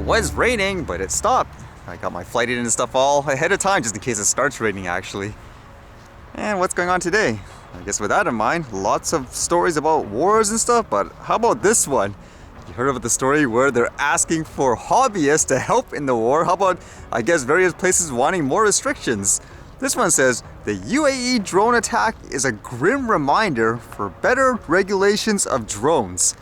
was raining, but it stopped. I got my flight in and stuff all ahead of time just in case it starts raining actually. And what's going on today? I guess with that in mind, lots of stories about wars and stuff, but how about this one? You heard of the story where they're asking for hobbyists to help in the war? How about, I guess, various places wanting more restrictions? This one says, the UAE drone attack is a grim reminder for better regulations of drones.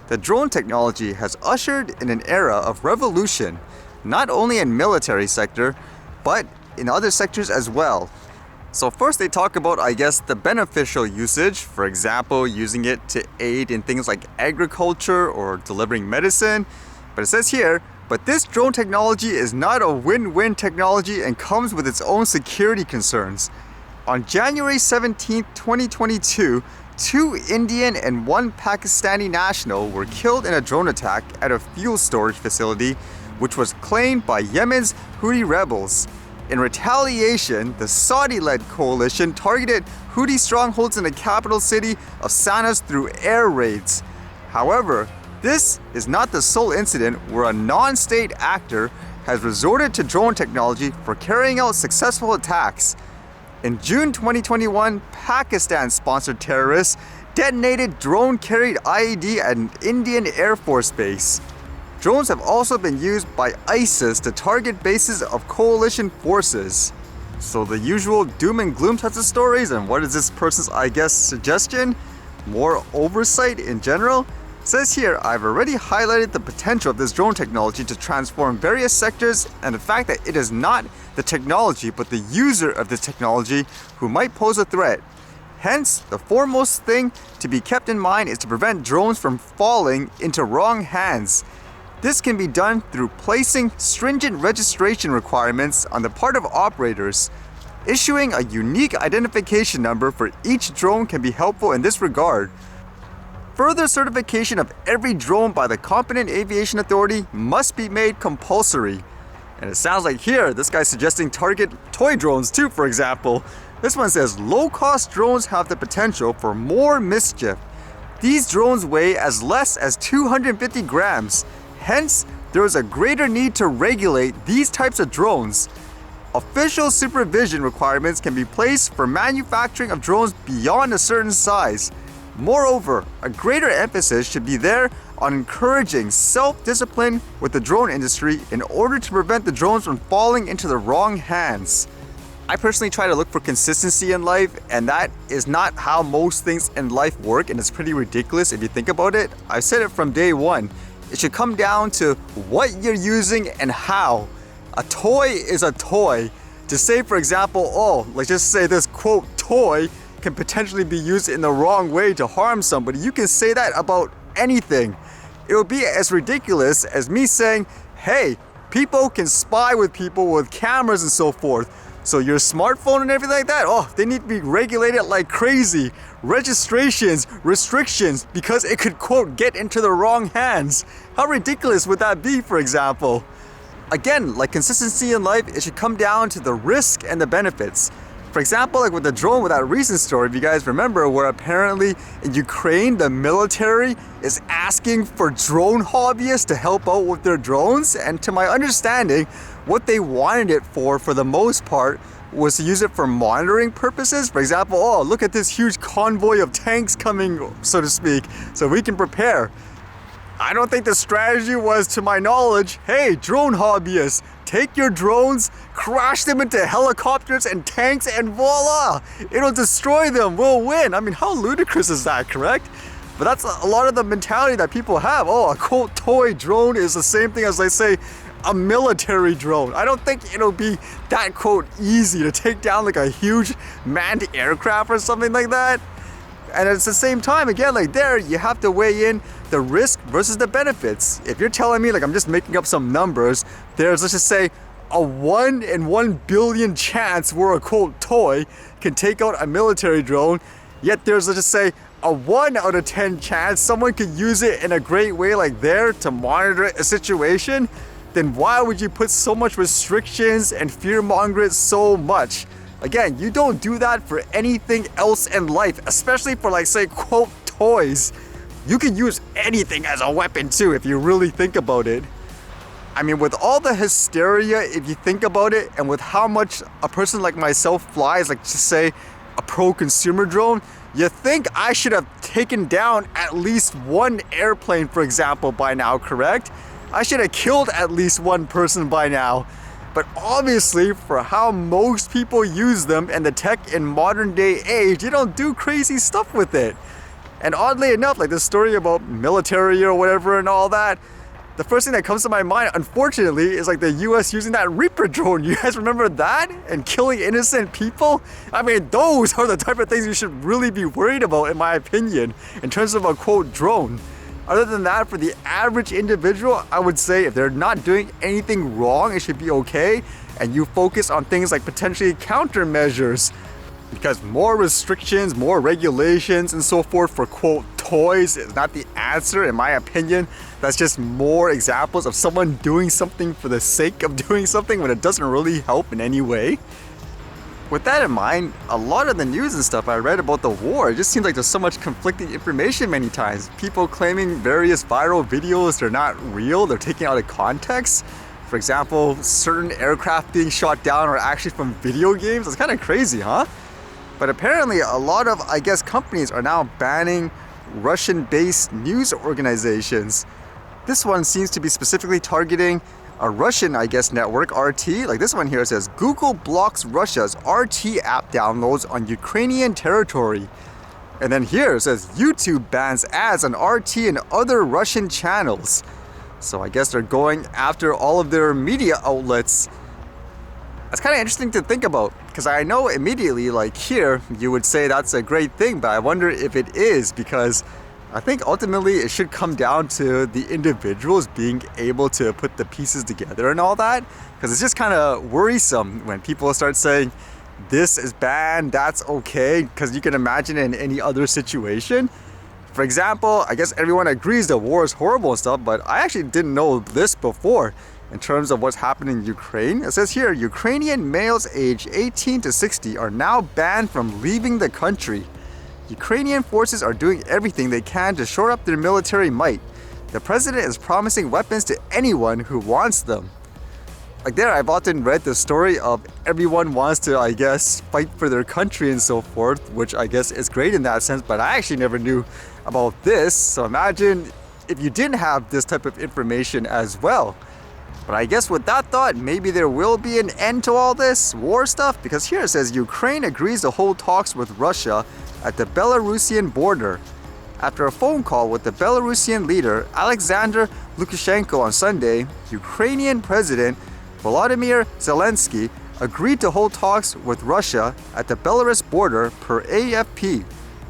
The drone technology has ushered in an era of revolution, not only in military sector, but in other sectors as well. So first they talk about, I guess, the beneficial usage, for example, using it to aid in things like agriculture or delivering medicine. But it says here, but this drone technology is not a win-win technology and comes with its own security concerns. On January 17, 2022, 2 Indian and 1 Pakistani national were killed in a drone attack at a fuel storage facility, which was claimed by Yemen's Houthi rebels. In retaliation, the Saudi-led coalition targeted Houthi strongholds in the capital city of Sana'a through air raids. However, this is not the sole incident where a non-state actor has resorted to drone technology for carrying out successful attacks. In June 2021, Pakistan-sponsored terrorists detonated drone-carried IED at an Indian Air Force base. Drones have also been used by ISIS to target bases of coalition forces. So the usual doom and gloom types of stories, and what is this person's, I guess, suggestion? More oversight in general? It says here, I've already highlighted the potential of this drone technology to transform various sectors and the fact that it is not the technology but the user of this technology who might pose a threat. Hence, the foremost thing to be kept in mind is to prevent drones from falling into wrong hands. This can be done through placing stringent registration requirements on the part of operators. Issuing a unique identification number for each drone can be helpful in this regard. Further certification of every drone by the competent aviation authority must be made compulsory. And it sounds like here, this guy's suggesting target toy drones too, for example. This one says, low-cost drones have the potential for more mischief. These drones weigh as less as 250 grams. Hence, there is a greater need to regulate these types of drones. Official supervision requirements can be placed for manufacturing of drones beyond a certain size. Moreover, a greater emphasis should be there on encouraging self-discipline with the drone industry in order to prevent the drones from falling into the wrong hands. I personally try to look for consistency in life, and that is not how most things in life work, and it's pretty ridiculous if you think about it. I've said it from day one. It should come down to what you're using and how. A toy is a toy. To say, for example, let's just say this quote toy can potentially be used in the wrong way to harm somebody. You can say that about anything. It would be as ridiculous as me saying, hey, people can spy with people with cameras and so forth. So your smartphone and everything like that, they need to be regulated like crazy. Registrations, restrictions, because it could, quote, get into the wrong hands. How ridiculous would that be, for example? Again, like consistency in life, it should come down to the risk and the benefits. For example, like with the drone, with that recent story, if you guys remember, where apparently in Ukraine, the military is asking for drone hobbyists to help out with their drones. And to my understanding, what they wanted it for the most part, was to use it for monitoring purposes. For example, look at this huge convoy of tanks coming, so to speak, so we can prepare. I don't think the strategy was, to my knowledge, hey, drone hobbyists, take your drones, crash them into helicopters and tanks, and voila! It'll destroy them, we'll win. I mean, how ludicrous is that, correct? But that's a lot of the mentality that people have. A quote toy drone is the same thing as, let's say, a military drone. I don't think it'll be that quote easy to take down like a huge manned aircraft or something like that. And at the same time, again, like there, you have to weigh in the risk versus the benefits. If you're telling me, like I'm just making up some numbers, there's, let's just say, a 1 in 1 billion chance where a quote toy can take out a military drone, yet there's, let's just say, a 1 out of 10 chance someone could use it in a great way like there to monitor a situation, then why would you put so much restrictions and fear-monger it so much? Again, you don't do that for anything else in life, especially for, like, say, quote, toys. You can use anything as a weapon too if you really think about it. I mean, with all the hysteria, if you think about it, and with how much a person like myself flies, like just say a pro-consumer drone, you think I should have taken down at least one airplane, for example, by now, correct? I should have killed at least one person by now. But obviously, for how most people use them and the tech in modern day age, you don't do crazy stuff with it. And oddly enough, like the story about military or whatever and all that, the first thing that comes to my mind, unfortunately, is like the US using that Reaper drone. You guys remember that? And killing innocent people? I mean, those are the type of things you should really be worried about, in my opinion, in terms of a quote drone. Other than that, for the average individual, I would say if they're not doing anything wrong, it should be okay. And you focus on things like potentially countermeasures. Because more restrictions, more regulations, and so forth for quote toys is not the answer, in my opinion. That's just more examples of someone doing something for the sake of doing something when it doesn't really help in any way. With that in mind, a lot of the news and stuff I read about the war, it just seems like there's so much conflicting information many times. People claiming various viral videos, they're not real, they're taken out of context. For example, certain aircraft being shot down are actually from video games. It's kind of crazy, huh? But apparently a lot of, I guess, companies are now banning Russian-based news organizations. This one seems to be specifically targeting a Russian, I guess, network, RT. Like this one here says, Google blocks Russia's RT app downloads on Ukrainian territory. And then here it says, YouTube bans ads on RT and other Russian channels. So I guess they're going after all of their media outlets. That's kind of interesting to think about, because I know immediately, like here, you would say that's a great thing, but I wonder if it is, because I think ultimately it should come down to the individuals being able to put the pieces together and all that, because it's just kind of worrisome when people start saying this is banned, that's okay, because you can imagine in any other situation. For example, I guess everyone agrees the war is horrible and stuff, but I actually didn't know this before. In terms of what's happening in Ukraine, it says here, Ukrainian males aged 18 to 60 are now banned from leaving the country. Ukrainian forces are doing everything they can to shore up their military might. The president is promising weapons to anyone who wants them. Like there, I've often read the story of everyone wants to, I guess, fight for their country and so forth, which I guess is great in that sense, but I actually never knew about this. So imagine if you didn't have this type of information as well. But I guess with that thought, maybe there will be an end to all this war stuff, because here it says Ukraine agrees to hold talks with Russia at the Belarusian border. After a phone call with the Belarusian leader Alexander Lukashenko on Sunday, Ukrainian President Volodymyr Zelensky agreed to hold talks with Russia at the Belarus border per AFP.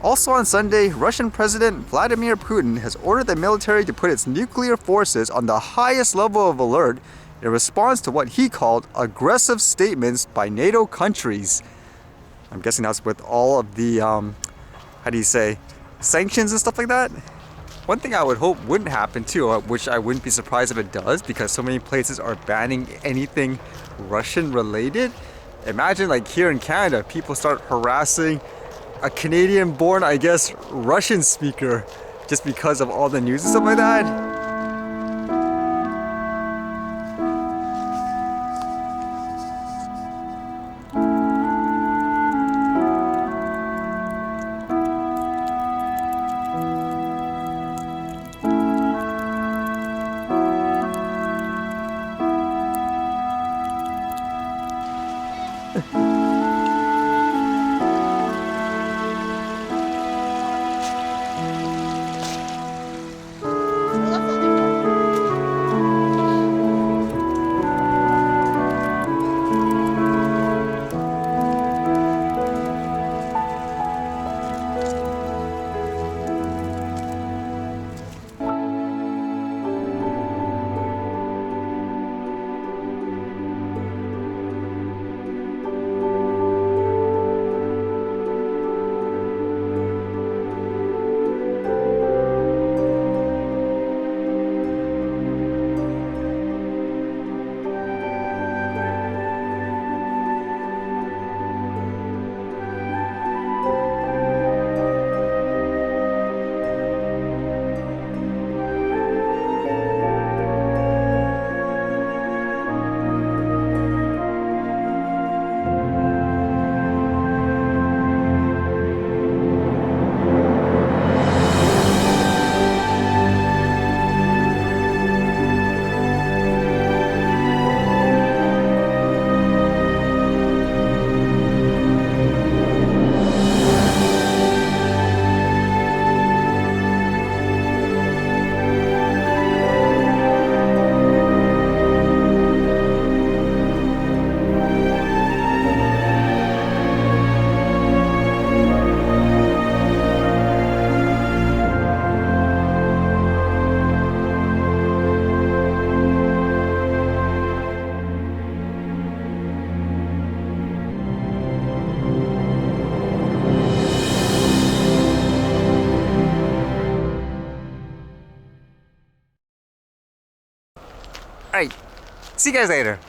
Also on Sunday, Russian President Vladimir Putin has ordered the military to put its nuclear forces on the highest level of alert in response to what he called aggressive statements by NATO countries. I'm guessing that's with all of the, sanctions and stuff like that. One thing I would hope wouldn't happen too, which I wouldn't be surprised if it does, because so many places are banning anything Russian related. Imagine like here in Canada, people start harassing a Canadian-born, I guess, Russian speaker just because of all the news and stuff like that. Alright, see you guys later.